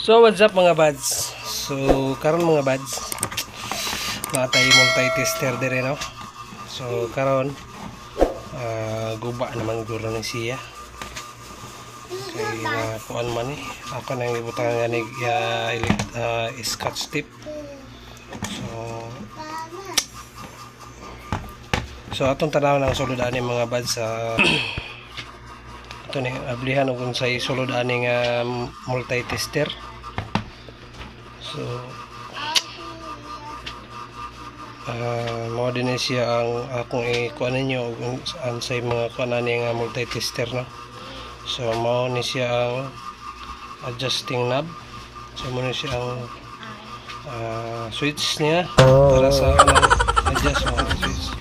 So what's up mga buds? So karon mga buds, natay multi-tester dire no. So karon guba naman guro ni siya. Kay kuan man ni ako nang ibutang gani scotch tip. So atong tanaw ng sulod ani mga buds sa ito ni ablihan kung sa sulod ani nga multi-tester. So mao din siya ang akong ikuan ninyo ang sa mga kuan ani nga multi-tester no. So mao ni siya ang adjusting knob. So mao ni siya ang switch niya para sa adjust mo switch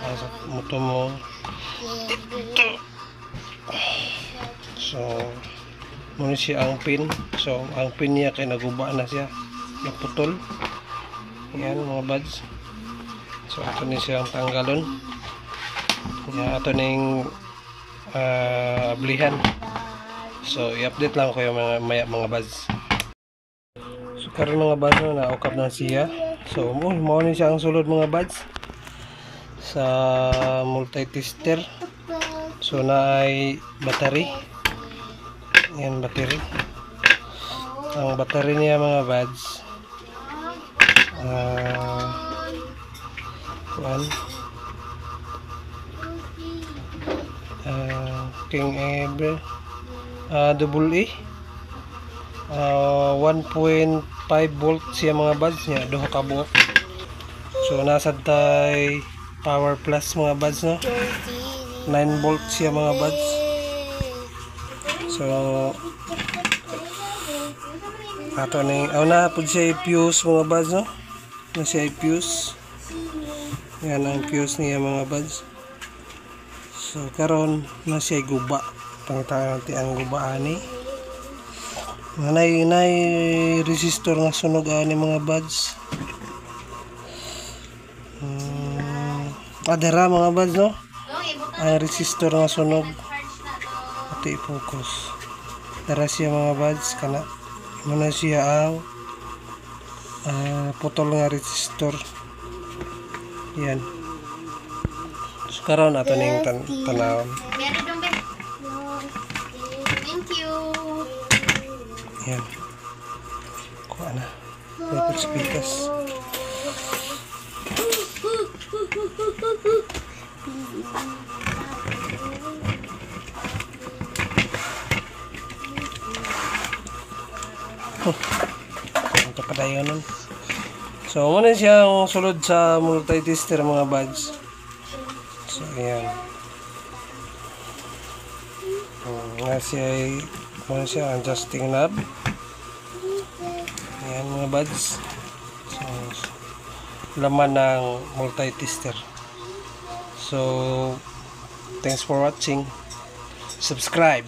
sa motor mo. So muna siya ang pin. So ang pin niya kay naguba na siya, naputol. Yan mga buds. So ito ni siya ang tanggalon. Yan ito ning ablihan. So i-update lang ko yung mga buds. So karon mga buds na ukap na siya. So mao ni siya ang sulod mga buds sa multi-tester. So na ay battery. Yan battery. Ang battery niya mga buds King Ever double E 1.5 volt siya mga buds niya, duha ka buok. So nasa tay power plus mga buds no, 9 volt siya mga buds. So ato ni na pud siya fuse mga buds no, na siya fuse. Yan ang fuse niya mga buds. So karon na siya guba, pangita ang guba ani nay resistor nga sunog ani mga buds. Adera mga buds no, ang resistor nga sunog ito i-focus dara siya mga buds kana muna siya ang putol nga resistor. Yan. So karon ato ning tanawon. Thank you. Yan. Kuha na. May speakers. Ang kapadayon nun. So muna siyang sulod sa multi-tester mga buds. So ayan. Muna siya adjusting knob. Ayan mga buds. So laman ng multi-tester. So thanks for watching. Subscribe.